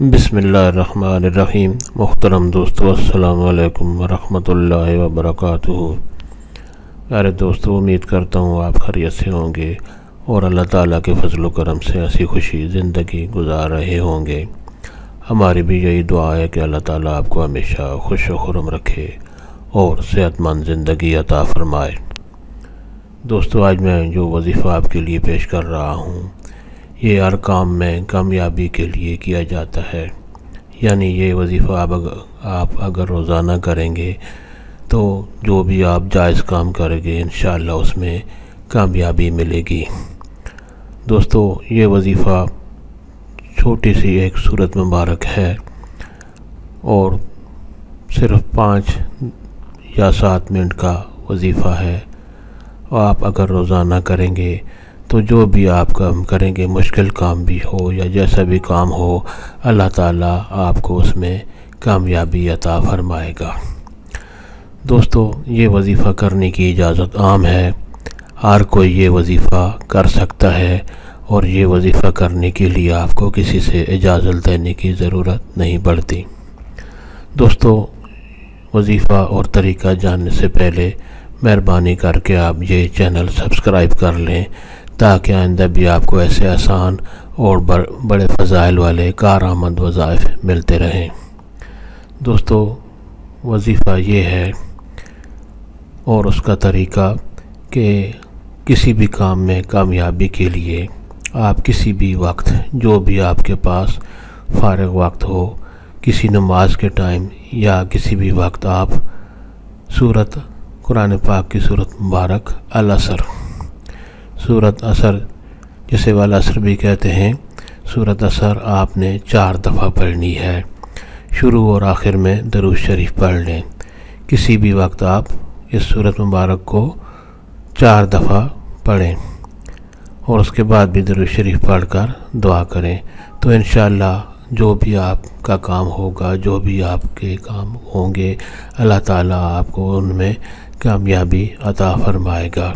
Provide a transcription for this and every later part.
बिस्मिल्लाहिर्रहमानिर्रहीम। मुहतरम दोस्तों, अस्सलाम वालेकुम वरहमतुल्लाहि वबरकातुहू। प्यारे दोस्तों, उम्मीद करता हूँ आप खैरियत से होंगे और अल्लाह ताला के फजल व करम से हंसी खुशी ज़िंदगी गुजार रहे होंगे। हमारी भी यही दुआ है कि अल्लाह ताला आपको हमेशा खुश व खुर्रम रखे और सेहतमंद ज़िंदगी अता फरमाए। दोस्तों, आज मैं जो वजीफ़ा आपके लिए पेश कर रहा हूँ, ये हर काम में कामयाबी के लिए किया जाता है। यानी ये वजीफ़ा आप अगर रोज़ाना करेंगे तो जो भी आप जायज़ काम करेंगे इंशाअल्लाह उसमें कामयाबी मिलेगी। दोस्तों, ये वजीफ़ा छोटी सी एक सूरत मुबारक है और सिर्फ़ 5 या 7 मिनट का वजीफ़ा है। और आप अगर रोज़ाना करेंगे तो जो भी आप काम करेंगे, मुश्किल काम भी हो या जैसा भी काम हो, अल्लाह ताला आपको उसमें कामयाबी अता फरमाएगा। दोस्तों, ये वजीफ़ा करने की इजाज़त आम है, हर कोई ये वजीफ़ा कर सकता है और ये वजीफ़ा करने के लिए आपको किसी से इजाज़त लेने की ज़रूरत नहीं पड़ती। दोस्तों, वजीफ़ा और तरीक़ा जानने से पहले मेहरबानी करके आप ये चैनल सब्सक्राइब कर लें ताकि आइंदा भी आपको ऐसे आसान और बड़े फ़ज़ाइल वाले कारआमद वज़ाइफ़ मिलते रहें। दोस्तों, वजीफ़ा ये है और उसका तरीक़ा कि किसी भी काम में कामयाबी के लिए आप किसी भी वक्त, जो भी आपके पास फ़ारिग वक्त हो, किसी नमाज के टाइम या किसी भी वक्त आप सूरत कुरान पाक की सूरत मुबारक अल असर, सूरत असर जिसे वाल असर भी कहते हैं, सूरत असर आपने 4 दफ़ा पढ़नी है। शुरू और आखिर में दरूद शरीफ पढ़ लें। किसी भी वक्त आप इस सूरत मुबारक को 4 दफ़ा पढ़ें और उसके बाद भी दरूद शरीफ पढ़कर दुआ करें तो इंशाअल्लाह जो भी आपका काम होगा, जो भी आपके काम होंगे, अल्लाह ताला आपको उनमें कामयाबी अता फरमाएगा।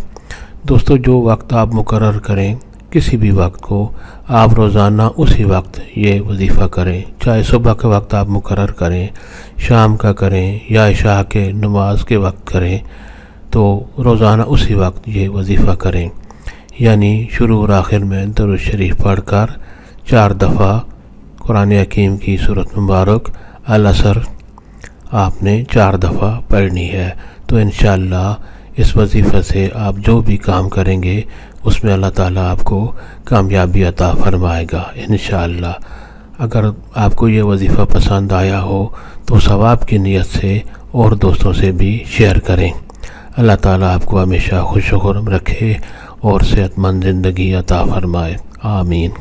दोस्तों, जो वक्त आप मुकर्रर करें, किसी भी वक्त को आप रोज़ाना उसी वक्त ये वजीफ़ा करें। चाहे सुबह के वक्त आप मुकर्रर करें, शाम का करें या इशा के नमाज के वक्त करें, तो रोज़ाना उसी वक्त ये वजीफ़ा करें। यानी शुरू और आखिर में दरूद शरीफ पढ़कर 4 दफ़ा कुरान हकीम की सूरत मुबारक अल असर आपने 4 दफ़ा पढ़नी है। तो इंशाअल्लाह इस वजीफ़े से आप जो भी काम करेंगे उसमें अल्लाह ताला आपको कामयाबी अता फरमाएगा इंशाअल्लाह। अगर आपको ये वजीफ़ा पसंद आया हो तो सवाब की नीयत से और दोस्तों से भी शेयर करें। अल्लाह ताला आपको हमेशा खुश व खुर्रम रखे और सेहतमंद ज़िंदगी अता फरमाए। आमीन।